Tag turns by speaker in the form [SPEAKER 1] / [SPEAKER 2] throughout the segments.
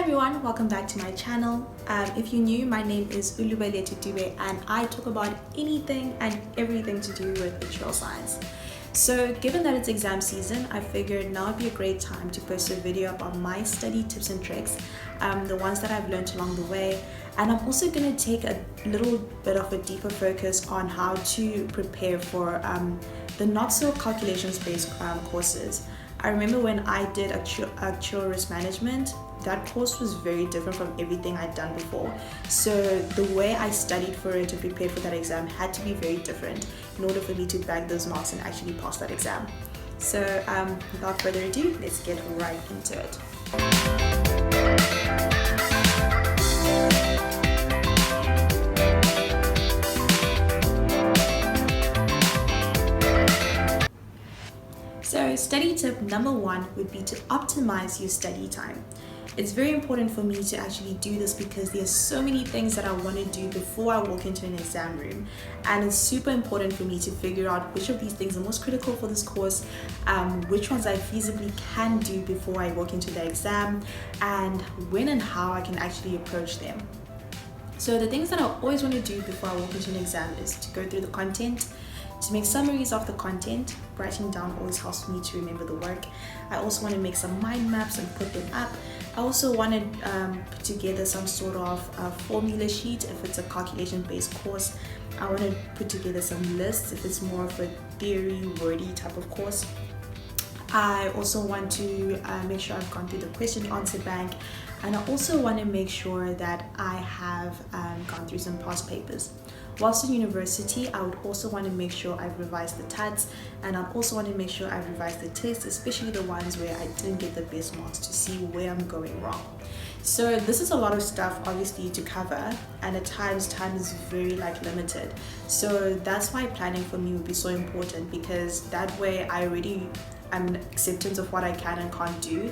[SPEAKER 1] everyone, welcome back to my channel. If you're new, my name is Ulubele Tutube and I talk about anything and everything to do with actuarial science. So given that it's exam season, I figured now would be a great time to post a video about my study tips and tricks, the ones that I've learned along the way. And I'm also going to take a little bit of a deeper focus on how to prepare for the not so calculations based courses. I remember when I did Actuarial Risk Management, that course was very different from everything I'd done before. So the way I studied for it and prepared for that exam had to be very different in order for me to bag those marks and actually pass that exam. So without further ado, let's get right into it. So study tip number one would be to optimize your study time. It's very important for me to actually do this because there's so many things that I want to do before I walk into an exam room, and it's super important for me to figure out which of these things are most critical for this course, which ones I feasibly can do before I walk into the exam, and when and how I can actually approach them. So the things that I always want to do before I walk into an exam is to go through the content, to make summaries of the content. Writing down always helps me to remember the work. I also want to make some mind maps and put them up. I also want to put together some sort of formula sheet if it's a calculation based course. I want to put together some lists if it's more of a theory wordy type of course. I also want to make sure I've gone through the question answer bank, and I also want to make sure that I have gone through some past papers. Whilst in university, I would also want to make sure I've revised the TATs, and I also want to make sure I've revised the tests, especially the ones where I didn't get the best marks, to see where I'm going wrong. So this is a lot of stuff obviously to cover, and at times time is very limited. So that's why planning for me would be so important, because that way I already am acceptance of what I can and can't do,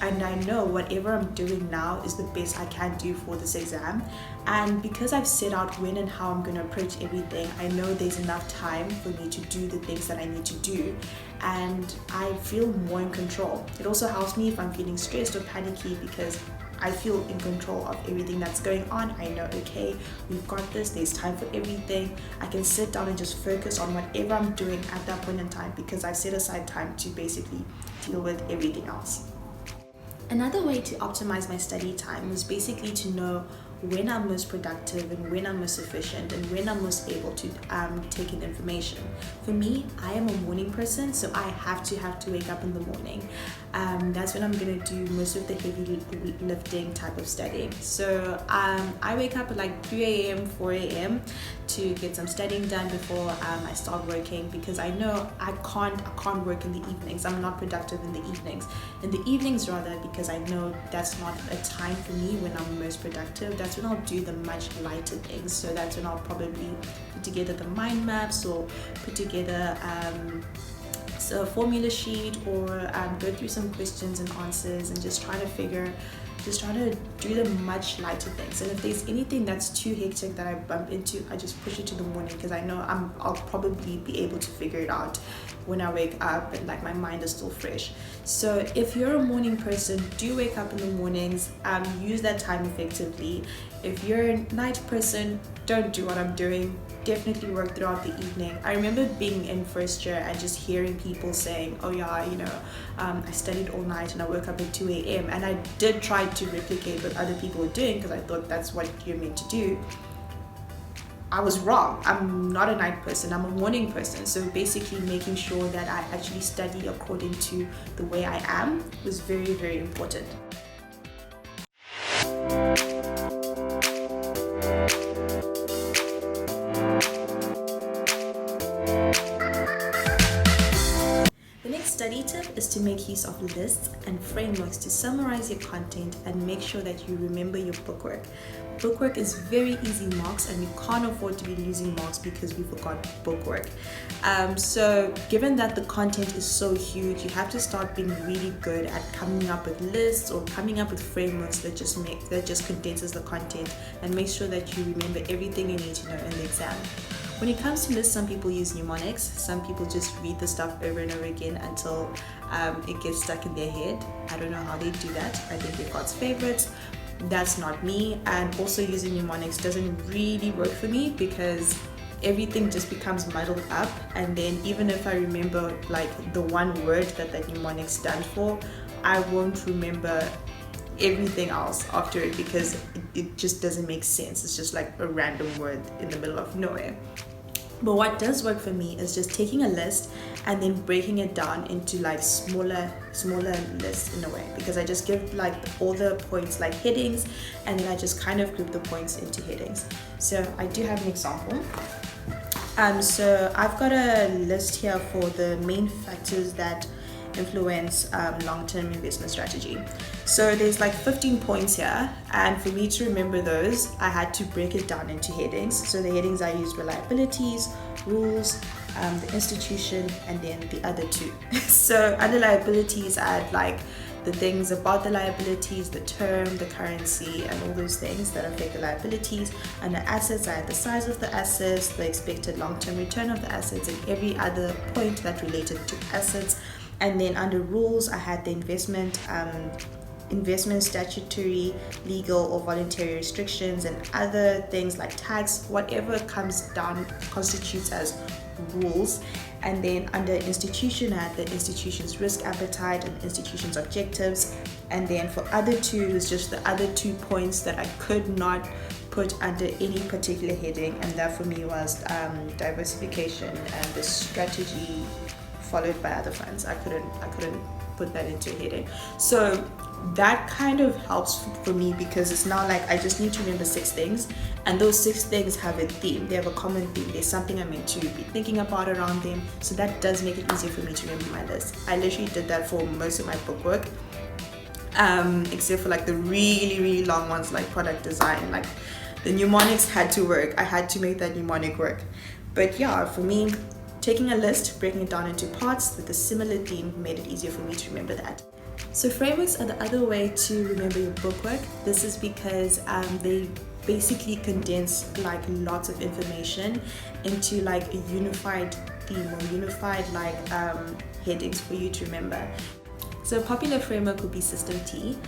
[SPEAKER 1] and I know whatever I'm doing now is the best I can do for this exam. And because I've set out when and how I'm going to approach everything, I know there's enough time for me to do the things that I need to do, and I feel more in control. It also helps me if I'm feeling stressed or panicky, because I feel in control of everything that's going on. I know, okay, we've got this, there's time for everything. I can sit down and just focus on whatever I'm doing at that point in time, because I've set aside time to basically deal with everything else. Another way to optimize my study time was basically to know when I'm most productive and when I'm most efficient and when I'm most able to take in information. For me, I am a morning person, so I have to wake up in the morning. That's when I'm going to do most of the heavy lifting type of studying. So I wake up at 3 a.m., 4 a.m. to get some studying done before I start working, because I know I can't work in the evenings. I'm not productive in the evenings. In the evenings rather, because I know that's not a time for me when I'm most productive. That's when I'll do the much lighter things. So that's when I'll probably put together the mind maps, or put together a formula sheet, or go through some questions and answers, and just try to do the much lighter things. And if there's anything that's too hectic that I bump into, I just push it to the morning, because I know I'll probably be able to figure it out when I wake up and my mind is still fresh. So if you're a morning person, do wake up in the mornings, use that time effectively. If you're a night person, don't do what I'm doing. Definitely work throughout the evening. I remember being in first year and just hearing people saying, oh yeah, I studied all night and I woke up at 2 a.m. and I did try to replicate what other people were doing, because I thought that's what you're meant to do. I was wrong. I'm not a night person, I'm a morning person. So basically making sure that I actually study according to the way I am was very, very important. Study tip is to make use of lists and frameworks to summarize your content and make sure that you remember your bookwork. Bookwork is very easy marks, and we can't afford to be losing marks because we forgot bookwork. So given that the content is so huge, you have to start being really good at coming up with lists or coming up with frameworks that just condenses the content and make sure that you remember everything you need to know in the exam. When it comes to lists, some people use mnemonics, some people just read the stuff over and over again until it gets stuck in their head. I don't know how they do that. I think they're God's favorites. That's not me. And also using mnemonics doesn't really work for me because everything just becomes muddled up, and then even if I remember like the one word that mnemonic stands for, I won't remember everything else after it because it just doesn't make sense. It's just like a random word in the middle of nowhere. But what does work for me is just taking a list and then breaking it down into like smaller lists in a way, because I just give like all the points like headings, and then I just kind of group the points into headings. So I do have an example. So I've got a list here for the main factors that influence long-term investment strategy. So there's like 15 points here, and for me to remember those, I had to break it down into headings. So the headings I used were liabilities, rules, the institution, and then the other two. So under liabilities, I had like the things about the liabilities, the term, the currency, and all those things that affect the liabilities. Under assets, I had the size of the assets, the expected long-term return of the assets, and every other point that related to assets. And then under rules, I had the investment statutory, legal, or voluntary restrictions, and other things like tax, whatever comes down constitutes as rules. And then under institution, I had the institution's risk appetite and the institution's objectives. And then for other two, it was just the other 2 points that I could not put under any particular heading, and that for me was diversification and the strategy followed by other funds. I couldn't put that into a heading. So that kind of helps for me because it's now like I just need to remember 6 things, and those 6 things have a theme. They have a common theme. There's something I'm meant to be thinking about around them. So that does make it easier for me to remember my list. I literally did that for most of my book work, except for like the really long ones like product design. Like the mnemonics had to work. I had to make that mnemonic work. But yeah, for me, taking a list, breaking it down into parts with a similar theme made it easier for me to remember that. So frameworks are the other way to remember your bookwork. This is because they basically condense like lots of information into like a unified theme or unified like headings for you to remember. So a popular framework would be System T.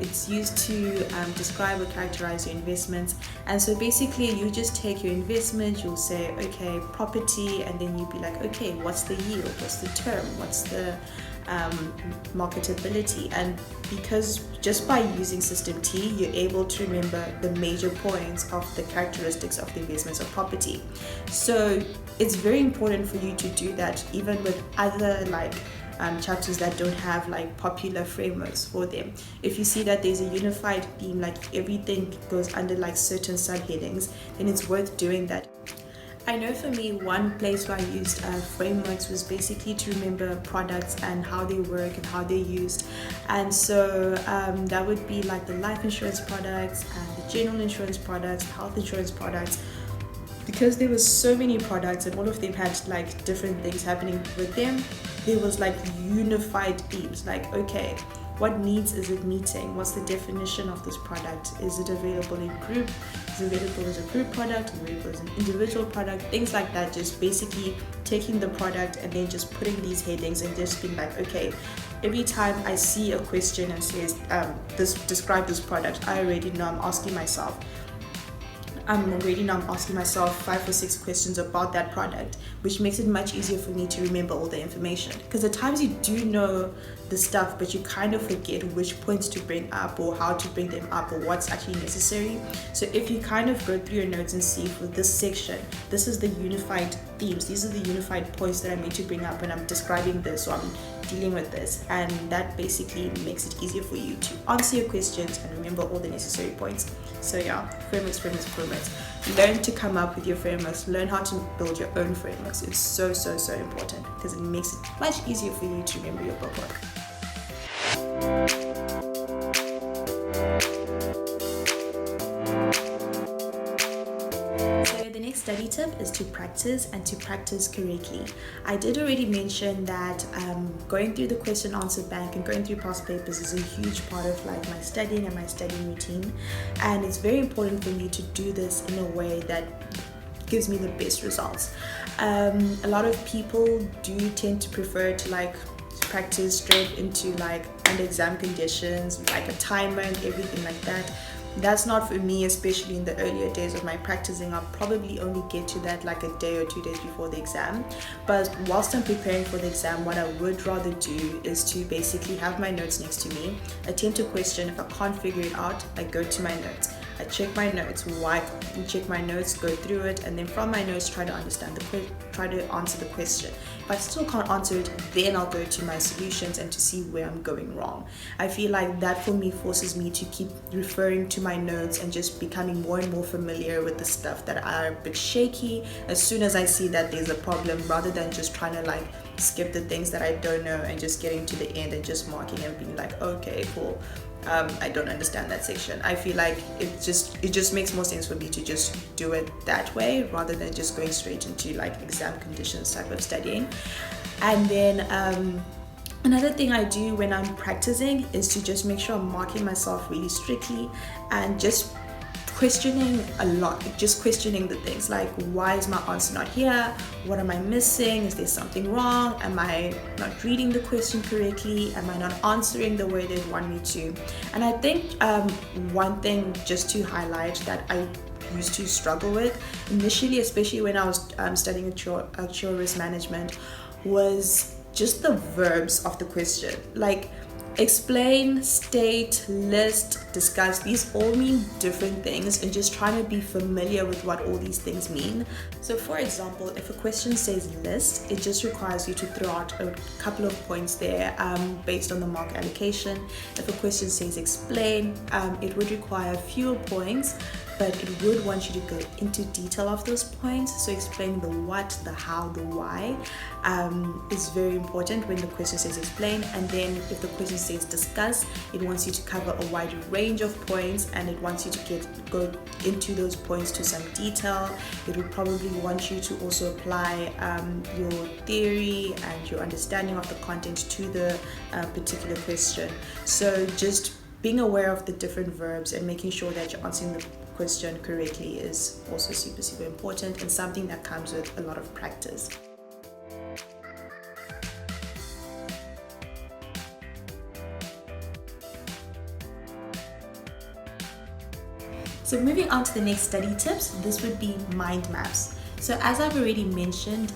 [SPEAKER 1] It's used to describe or characterize your investments. And so basically you just take your investment, you'll say, okay, property, and then you'll be like, okay, what's the yield? What's the term? What's the marketability? And because just by using System T, you're able to remember the major points of the characteristics of the investments of property. So it's very important for you to do that even with other like chapters that don't have like popular frameworks for them. If you see that there's a unified theme, like everything goes under like certain subheadings, then it's worth doing that. I know for me, one place where I used frameworks was basically to remember products and how they work and how they're used. And so that would be like the life insurance products and the general insurance products, the health insurance products. Because there was so many products and all of them had like different things happening with them, there was like unified themes. Like, okay, what needs is it meeting? What's the definition of this product? Is it available in group? Is it available as a group product? Is it available as an individual product? Things like that. Just basically taking the product and then just putting these headings and just being like, okay, every time I see a question and says describe this product, I already know I'm asking myself 5 or 6 questions about that product, which makes it much easier for me to remember all the information. Because at times you do know the stuff, but you kind of forget which points to bring up or how to bring them up or what's actually necessary. So if you kind of go through your notes and see for this section, this is the unified themes, these are the unified points that I need to bring up when I'm describing this or I'm dealing with this, and that basically makes it easier for you to answer your questions and remember all the necessary points. So yeah, frameworks. Learn to come up with your frameworks. Learn how to build your own frameworks. It's so important because it makes it much easier for you to remember your bookwork. Study tip is to practice and to practice correctly. I did already mention that going through the question answer bank and going through past papers is a huge part of like my studying and my studying routine, and it's very important for me to do this in a way that gives me the best results. A lot of people do tend to prefer to like practice straight into like under exam conditions, like a timer and everything like that. That's not for me, especially in the earlier days of my practicing. I'll probably only get to that like a day or 2 days before the exam. But whilst I'm preparing for the exam, what I would rather do is to basically have my notes next to me, attempt a question. If I can't figure it out, I go to my notes. I check my notes, check my notes, go through it, and then from my notes try to answer the question. If I still can't answer it, then I'll go to my solutions and to see where I'm going wrong. I feel like that for me forces me to keep referring to my notes and just becoming more and more familiar with the stuff that are a bit shaky as soon as I see that there's a problem, rather than just trying to like skip the things that I don't know and just getting to the end and just marking and being like, okay, cool. I don't understand that section. I feel like it just makes more sense for me to just do it that way rather than just going straight into like exam conditions type of studying. And then another thing I do when I'm practicing is to just make sure I'm marking myself really strictly and just questioning a lot, just questioning the things like, why is my answer not here? What am I missing? Is there something wrong? Am I not reading the question correctly? Am I not answering the way they want me to? And I think one thing just to highlight that I used to struggle with initially, especially when I was studying Actuarial Risk Management, was just the verbs of the question. Like, explain, state, list, discuss, these all mean different things, and just trying to be familiar with what all these things mean. So for example, if a question says list, it just requires you to throw out a couple of points there based on the mark allocation. If a question says explain, it would require fewer points, but it would want you to go into detail of those points. So explain the what, the how, the why is very important when the question says explain. And then if the question says discuss, it wants you to cover a wide range of points, and it wants you to go into those points to some detail. It would probably want you to also apply your theory and your understanding of the content to the particular question. So just being aware of the different verbs and making sure that you're answering the question correctly is also super important, and something that comes with a lot of practice. So moving on to the next study tips, this would be mind maps. So as I've already mentioned,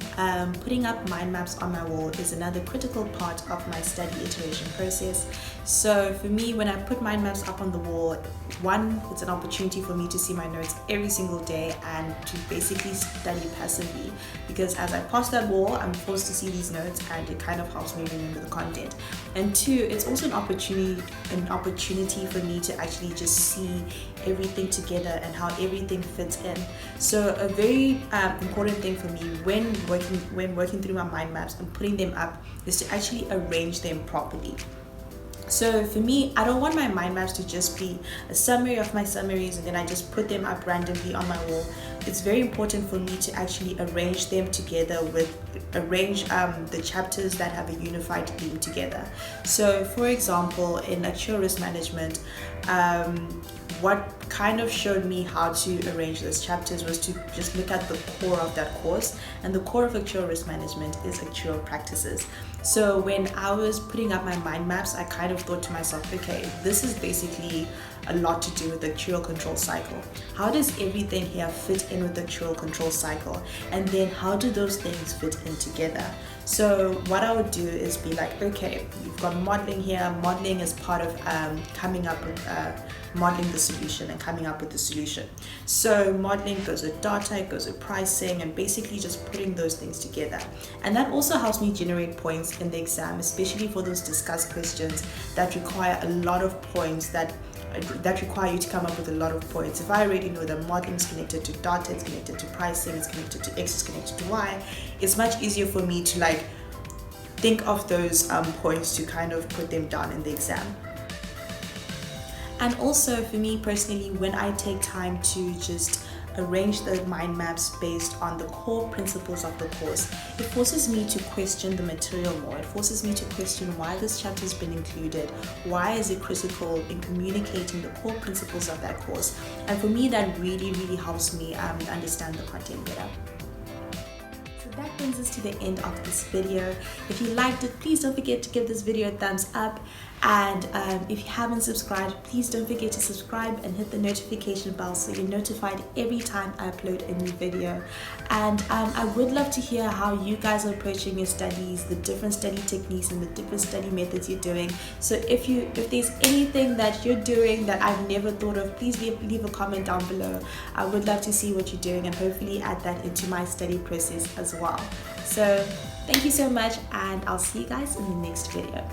[SPEAKER 1] putting up mind maps on my wall is another critical part of my study iteration process. So for me, when I put mind maps up on the wall, one, it's an opportunity for me to see my notes every single day and to basically study passively, because as I pass that wall, I'm forced to see these notes and it kind of helps me remember the content. And two, it's also an opportunity for me to actually just see everything together and how everything fits in. So a very important thing for me when working through my mind maps and putting them up is to actually arrange them properly. So for me, I don't want my mind maps to just be a summary of my summaries and then I just put them up randomly on my wall. It's very important for me to actually arrange them together the chapters that have a unified theme together. So for example, in Actuarial Risk Management, what kind of showed me how to arrange those chapters was to just look at the core of that course, and the core of Actuarial Risk Management is actuarial practices. So when I was putting up my mind maps, I kind of thought to myself, okay, this is basically a lot to do with the actuarial control cycle. How does everything here fit in with the actuarial control cycle? And then how do those things fit in together? So what I would do is be like, okay, you've got modeling here. Modeling is part of coming up with modeling the solution and coming up with the solution. So modeling goes with data, it goes with pricing, and basically just putting those things together. And that also helps me generate points in the exam, especially for those discussed questions that require a lot of points, that require you to come up with a lot of points. If I already know that modeling is connected to data, it's connected to pricing, it's connected to X, it's connected to Y, it's much easier for me to like think of those points to kind of put them down in the exam. And also for me personally, when I take time to just arrange the mind maps based on the core principles of the course, it forces me to question the material more. It forces me to question why this chapter has been included, why is it critical in communicating the core principles of that course. And for me, that really helps me understand the content better. So that brings us to the end of this video. If you liked it, please don't forget to give this video a thumbs up. And if you haven't subscribed, please don't forget to subscribe and hit the notification bell so you're notified every time I upload a new video. And I would love to hear how you guys are approaching your studies, the different study techniques and the different study methods you're doing. So if there's anything that you're doing that I've never thought of, please leave a comment down below. I would love to see what you're doing and hopefully add that into my study process as well. So thank you so much, and I'll see you guys in the next video.